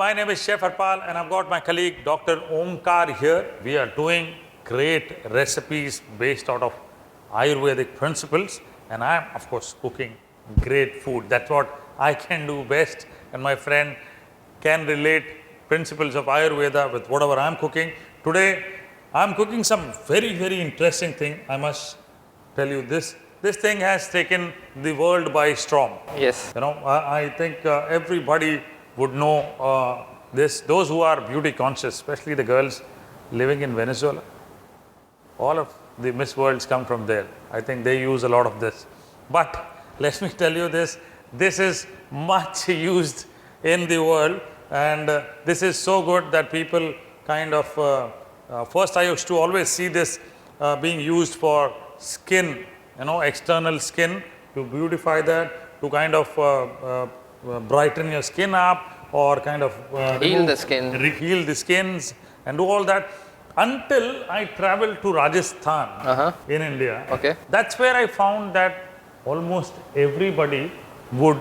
My name is Chef Harpal and I've got my colleague Dr. Omkar here. We are doing great recipes based out of Ayurvedic principles, and I am of course cooking great food. That's what I can do best, and my friend can relate principles of Ayurveda with whatever I'm cooking. Today I'm cooking some very interesting thing. I must tell you this. This thing has taken the world by storm. Yes. You know, I think everybody would know this. Those who are beauty conscious, especially the girls living in Venezuela, all of the Miss Worlds come from there. I think they use a lot of this. But let me tell you this, this is much used in the world, and this is so good that people kind of, first I used to always see this being used for skin, you know, external skin, to beautify that, to kind of brighten your skin up, or kind of heal the skin, heal the skins and do all that, until I traveled to Rajasthan in India. Okay. That's where I found that almost everybody would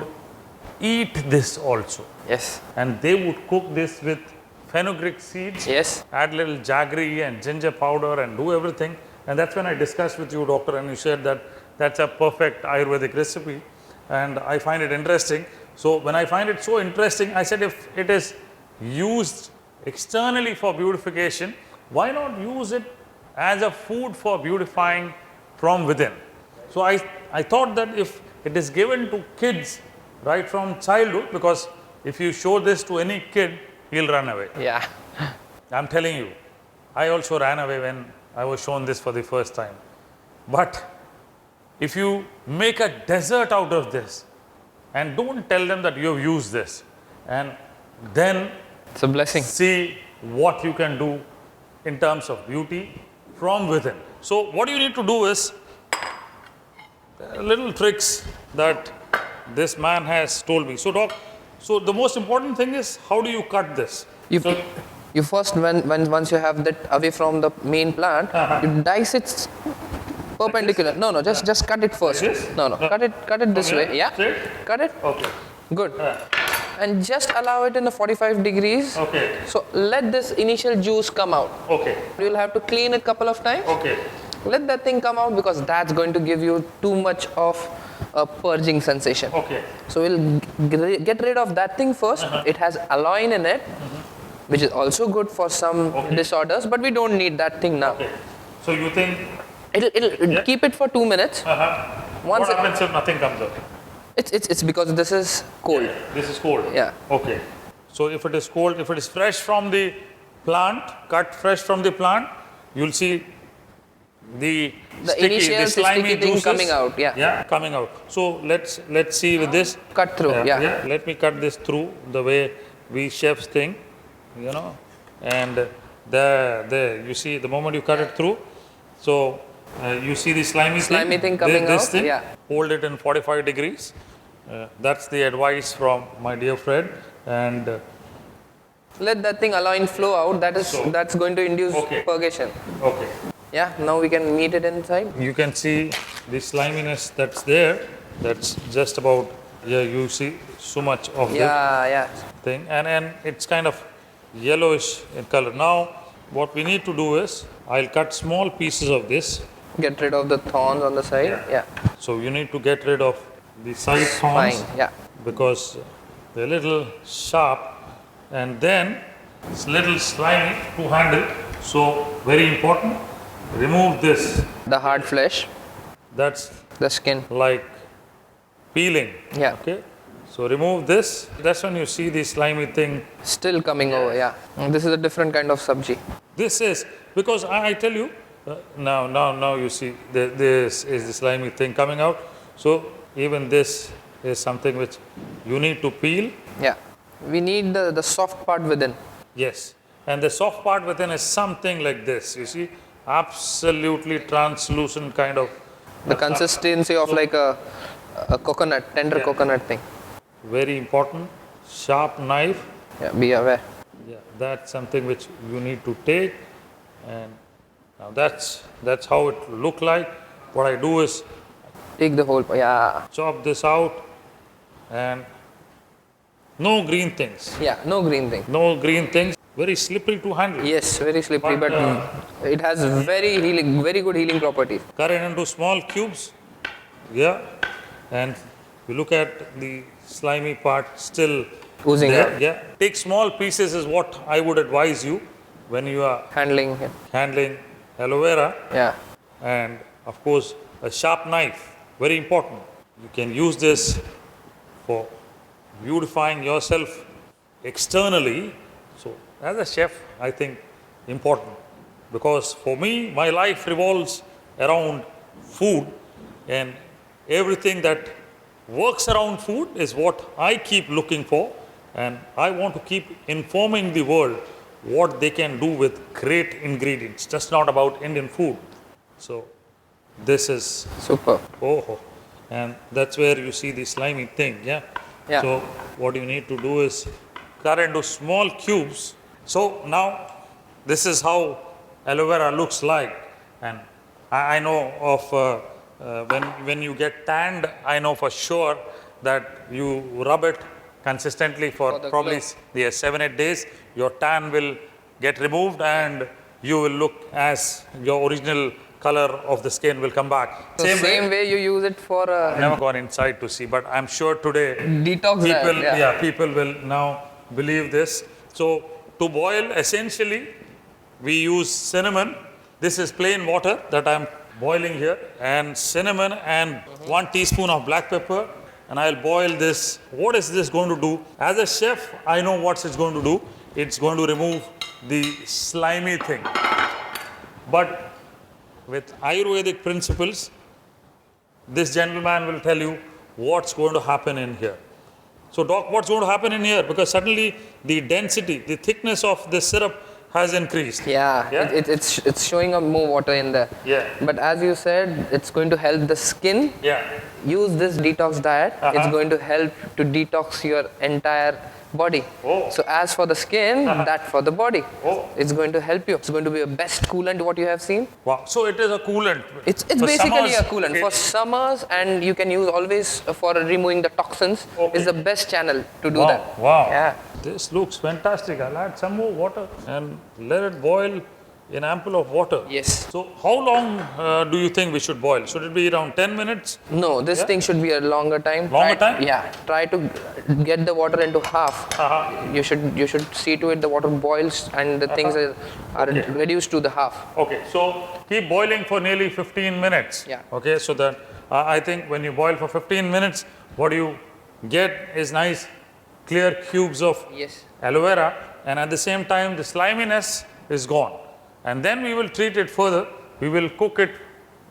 eat this also. Yes. And they would cook this with fenugreek seeds, Yes. add little jaggery and ginger powder and do everything. And that's when I discussed with you, doctor, and you said that that's a perfect Ayurvedic recipe. And I find it interesting. So when I find it so interesting, I said, if it is used externally for beautification, why not use it as a food for beautifying from within? So I thought that if it is given to kids right from childhood, because if you show this to any kid, he'll run away. Yeah. I'm telling you, I also ran away when I was shown this for the first time. But if you make a dessert out of this, and don't tell them that you have used this, and then It's a blessing. see what you can do in terms of beauty from within. So what you need to do is little tricks that this man has told me. So doc, so the most important thing is, how do you cut this? You first, once you have that away from the main plant, you dice it perpendicular. No, just cut it first. Like this? No, cut it this From here? way. Yeah. Straight? Cut it. Okay. Good. And just allow it in a 45 degrees. Okay. So let this initial juice come out. Okay. You'll have to clean it a couple of times. Okay. Let that thing come out, because that's going to give you too much of a purging sensation. Okay. So we'll get rid of that thing first. It has aloe in it, which is also good for some disorders, but we don't need that thing now. Okay. So you think It'll keep it for 2 minutes. what happens if nothing comes out? It's because this is cold. This is cold. Yeah. Okay. So if it is cold, if it is fresh from the plant, cut fresh from the plant, you'll see the initial slimy sticky thing juices, coming out. Yeah. coming out. So let's see with this. Cut through. Yeah. Let me cut this through the way we chefs think, you know. And there, you see, the moment you cut it through, so you see the slimy thing coming this out. thing, Yeah. hold it in 45 degrees. That's the advice from my dear friend. And Let that thing aloe flow out. That's going to induce purgation. okay, Yeah. Now we can meet it inside. you can see the sliminess that's there. That's just about, you see so much of Yeah. the thing, and it's kind of yellowish in color. Now what we need to do is, I'll cut small pieces of this. Get rid of the thorns on the side. Yeah. So you need to get rid of the side thorns, Fine. Yeah. because they're a little sharp, and then it's little slimy to handle. So very important, remove this. The hard flesh, That's the skin. like peeling. Yeah. Okay. So remove this. That's when you see the slimy thing. Still coming over. Yeah. This is a different kind of sabji. This is, because I tell you, now you see this is the slimy thing coming out. So even this is something which you need to peel. Yeah. We need the soft part within. Yes. And the soft part within is something like this. You see, absolutely translucent kind of. The consistency of like a coconut, tender coconut thing. Very important. Sharp knife. Yeah. Be aware. Yeah, that's something which you need to take. And now that's how it look like. What I do is Take the whole. Yeah. chop this out and No green things. Yeah, no green thing. No green things. Very slippery to handle. Yes, very slippery, but it has very good healing properties. Cut it into small cubes. Yeah. And you look at the slimy part still Oozing there. out. Yeah. Take small pieces is what I would advise you when you are Handling. handling aloe vera. Yeah. And of course, a sharp knife, very important. You can use this for beautifying yourself externally. So, as a chef, I think important because for me, my life revolves around food, and everything that works around food is what I keep looking for, and I want to keep informing the world what they can do with great ingredients, just not about Indian food. So, this is Super. and that's where you see the slimy thing, yeah? Yeah. So, what you need to do is cut into small cubes. So, now this is how aloe vera looks like. And I know of when you get tanned, I know for sure that you rub it consistently for the probably glow. 7-8 days. Your tan will get removed and you will look as your original color of the skin will come back. So same way you use it for I've never gone inside to see, but I'm sure today detox people, diet, people will now believe this. So to boil, essentially, we use cinnamon. This is plain water that I'm boiling here, and cinnamon and 1 teaspoon of black pepper. And I'll boil this. What is this going to do? As a chef, I know what it's going to do. It's going to remove the slimy thing. But with Ayurvedic principles, this gentleman will tell you what's going to happen in here. So, doc, what's going to happen in here? Because suddenly the density, the thickness of the syrup has increased. Yeah, Yeah? it's showing up more water in there. Yeah. But as you said, it's going to help the skin. Yeah. Use this detox diet. It's going to help to detox your entire body. Oh. So as for the skin, that for the body. Oh. It's going to help you. It's going to be a best coolant what you have seen. Wow. So it is a coolant. It's For basically summers, a coolant for summers, and you can use always for removing the toxins. Okay. Is the best channel to do Wow. that. Wow. Yeah. This looks fantastic. I'll add some more water and let it boil in ample of water. Yes. So how long do you think we should boil? Should it be around 10 minutes? No, this thing should be a longer time. Longer time? Yeah. Try to get the water into half. You should see to it the water boils and the things are reduced to the half. Okay, so keep boiling for nearly 15 minutes. Yeah. Okay, so that I think when you boil for 15 minutes, what you get is nice clear cubes of Yes. aloe vera, and at the same time the sliminess is gone. And then we will treat it further. We will cook it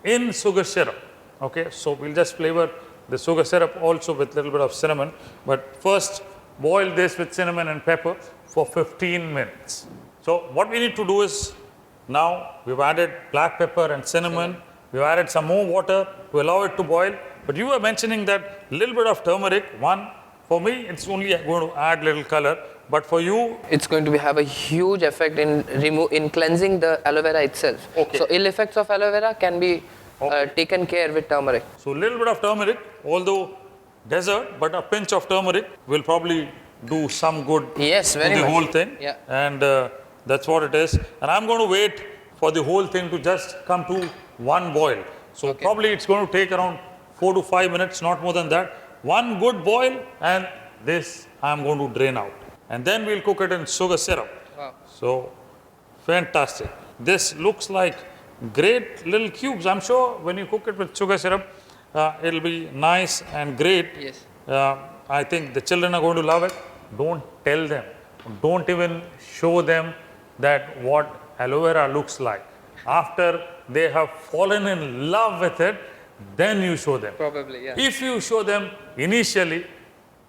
in sugar syrup. Okay, so we'll just flavor the sugar syrup also with a little bit of cinnamon. But first, boil this with cinnamon and pepper for 15 minutes. So what we need to do is, now we've added black pepper and cinnamon. We've added some more water to allow it to boil. But you were mentioning that little bit of turmeric. One, for me, it's only going to add little color. But for you, It's going to have a huge effect in cleansing the aloe vera itself. Okay. So ill effects of aloe vera can be taken care with turmeric. so a little bit of turmeric, although desert, but a pinch of turmeric will probably do some good Yes, to very the much. whole thing. Yeah. And that's what it is. And I'm going to wait for the whole thing to just come to one boil. So probably it's going to take around 4 to 5 minutes, not more than that. One good boil, and this I'm going to drain out. And then we'll cook it in sugar syrup. Wow. So fantastic. This looks like great little cubes. I'm sure when you cook it with sugar syrup, it'll be nice and great. Yes. I think the children are going to love it. Don't tell them. Don't even show them that what aloe vera looks like. After they have fallen in love with it, then you show them. Probably, yeah. If you show them initially,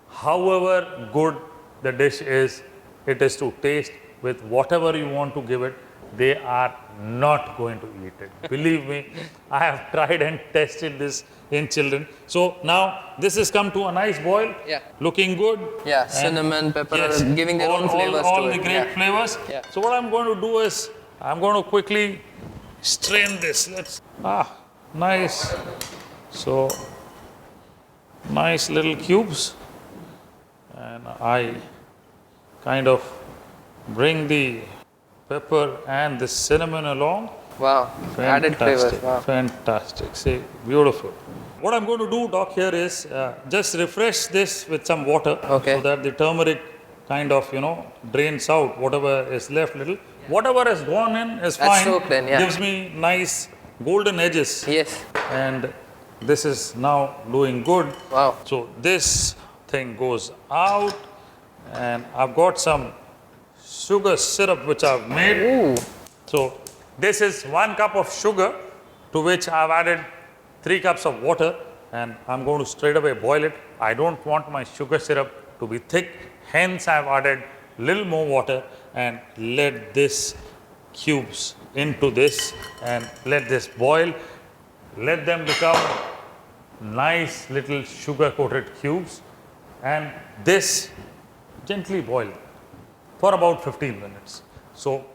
however good the dish is, it is to taste with whatever you want to give it, they are not going to eat it. Believe me, I have tried and tested this in children. So now this has come to a nice boil, Yeah. looking good. Yeah, And cinnamon, pepper, yes, giving their own flavors all to the it. great Yeah. flavors. Yeah. So what I'm going to do is, I'm going to quickly strain this. Nice. So, nice little cubes. And I kind of bring the pepper and the cinnamon along. Wow. Added flavors. Fantastic, Wow. fantastic. See, beautiful. What I'm going to do, Doc, here is just refresh this with some water Okay. so that the turmeric kind of, drains out whatever is left little. Whatever has gone in is That's fine. soaked in, yeah. Gives me nice golden edges. Yes. And this is now doing good. Wow. So this thing goes out, and I've got some sugar syrup which I've made. Ooh. So this is 1 cup of sugar to which I've added 3 cups of water, and I'm going to straight away boil it. I don't want my sugar syrup to be thick, hence I've added little more water and let this cubes into this and let this boil. Let them become nice little sugar coated cubes, and this gently boil for about 15 minutes. So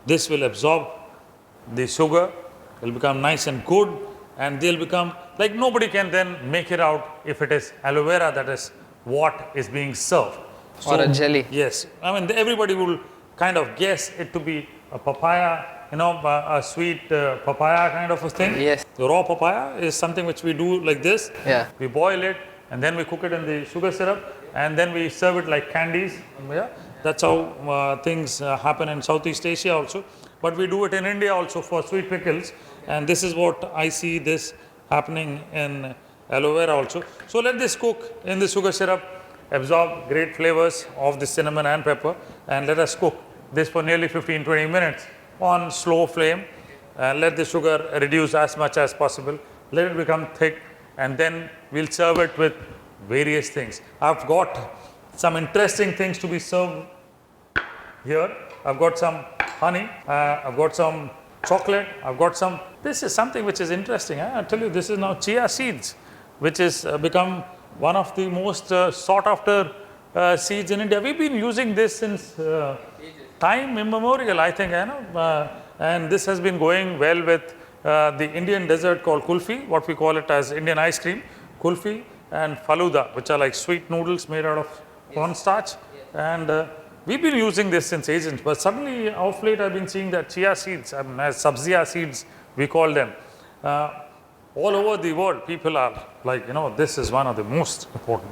this will absorb the sugar, will become nice and good, and they'll become like nobody can then make it out if it is aloe vera that is what is being served. Or a jelly. Yes, I mean everybody will kind of guess it to be a papaya, a sweet papaya kind of a thing. Yes. The raw papaya is something which we do like this. Yeah. We boil it and then we cook it in the sugar syrup and then we serve it like candies. Yeah, that's how things happen in Southeast Asia also. But we do it in India also for sweet pickles, and this is what I see this happening in aloe vera also. So let this cook in the sugar syrup, absorb great flavors of the cinnamon and pepper, and let us cook this for nearly 15-20 minutes on slow flame. Let the sugar reduce as much as possible. Let it become thick, and then we'll serve it with various things. I've got some interesting things to be served here. I've got some honey, I've got some chocolate, I've got some, this is something which is interesting. I tell you, this is now chia seeds, which has become one of the most sought after seeds in India. We've been using this since time immemorial, I think, and this has been going well with the Indian dessert called kulfi, what we call it as Indian ice cream, kulfi and faluda, which are like sweet noodles made out of cornstarch. And we've been using this since ages, but suddenly of late I've been seeing that chia seeds, as sabziya seeds we call them, all over the world people are like, this is one of the most important.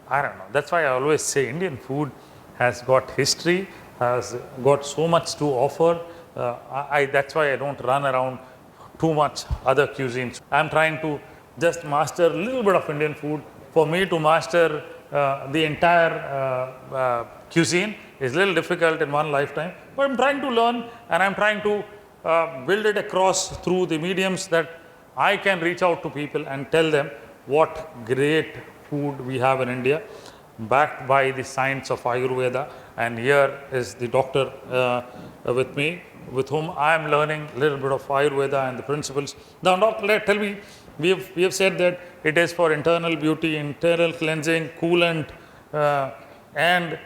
I don't know, that's why I always say Indian food has got history, has got so much to offer. That's why I don't run around too much other cuisines. I'm trying to just master a little bit of Indian food. For me to master the entire cuisine is a little difficult in one lifetime, but I'm trying to learn, and I'm trying to build it across through the mediums that I can reach out to people and tell them what great food we have in India, backed by the science of Ayurveda. And here is the doctor with me, with whom I am learning a little bit of Ayurveda and the principles. Now, doctor, tell me, we have said that it is for internal beauty, internal cleansing, coolant, and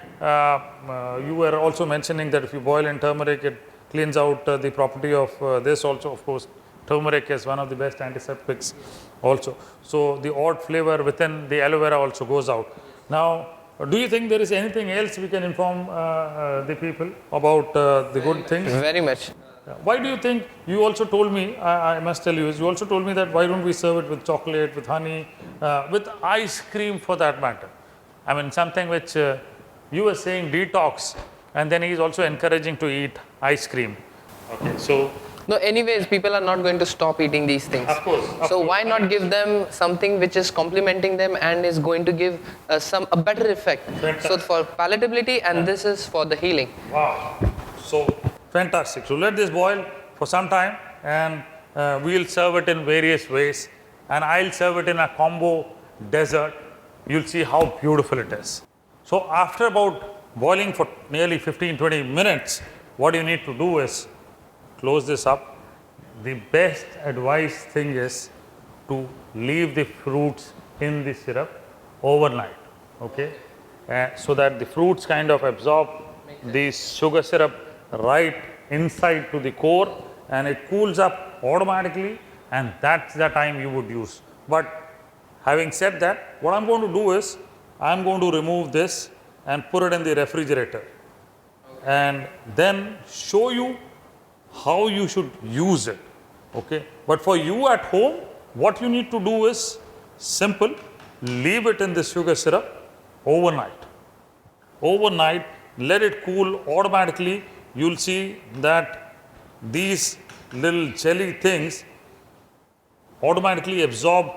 you were also mentioning that if you boil in turmeric, it cleans out the property of this also. Of course, turmeric is one of the best antiseptics also. So the odd flavor within the aloe vera also goes out. Now, do you think there is anything else we can inform the people about the good things? Very much. Why do you think, you also told me, I must tell you, you also told me that why don't we serve it with chocolate, with honey, with ice cream for that matter? I mean, something which you were saying detox, and then he's also encouraging to eat ice cream. Okay, so. No, anyways, people are not going to stop eating these things. Of course. So why not give them something which is complementing them and is going to give a better effect. So for palatability, and this is for the healing. Wow. So fantastic. So let this boil for some time, and we'll serve it in various ways. And I'll serve it in a combo dessert. You'll see how beautiful it is. So after about boiling for nearly 15-20 minutes, what you need to do is close this up. The best advice thing is to leave the fruits in the syrup overnight, okay? So that the fruits kind of absorb the sugar syrup right inside to the core, and it cools up automatically, and that's the time you would use. But having said that, what I'm going to do is, I'm going to remove this and put it in the refrigerator. And then show you how you should use it. Okay? But for you at home, what you need to do is simple. Leave it in the sugar syrup overnight. Overnight, let it cool automatically. You'll see that these little jelly things automatically absorb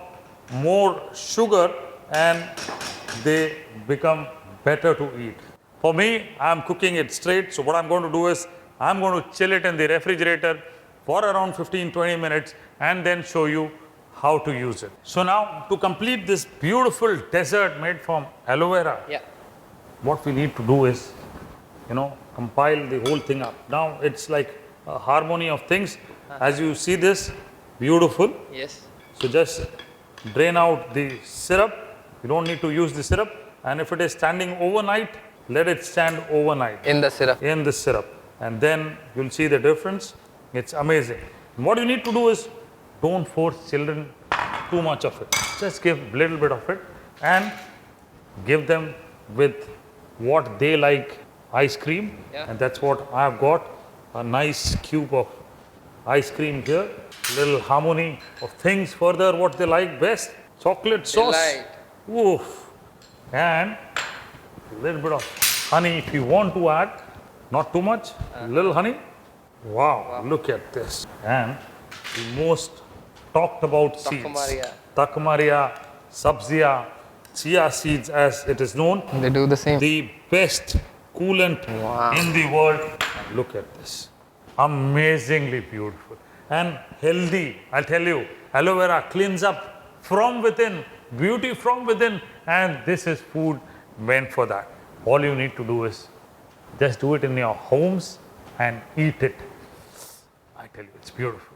more sugar and they become better to eat. For me, I'm cooking it straight. So what I'm going to do is I'm going to chill it in the refrigerator for around 15-20 minutes and then show you how to use it. So now to complete this beautiful dessert made from aloe vera, Yeah. what we need to do is, compile the whole thing up. Now it's like a harmony of things. As you see this, beautiful. Yes. So just drain out the syrup. You don't need to use the syrup. And if it is standing overnight, let it stand overnight In the syrup. in the syrup. And then you'll see the difference. It's amazing. And what you need to do is don't force children too much of it. Just give a little bit of it and give them with what they like, ice cream. Yeah. And that's what I've got, a nice cube of ice cream here. Little harmony of things further, what they like best. Chocolate sauce. Delight. Oof. And a little bit of honey if you want to add, not too much, a little honey. Wow, look at this. And the most talked about seeds. Takamaria. Takamaria, sabziya, chia seeds as it is known. They do the same. The best coolant in the world. Look at this. Amazingly beautiful and healthy. I'll tell you, aloe vera cleans up from within, beauty from within, and this is food meant for that. All you need to do is just do it in your homes and eat it. I tell you, it's beautiful.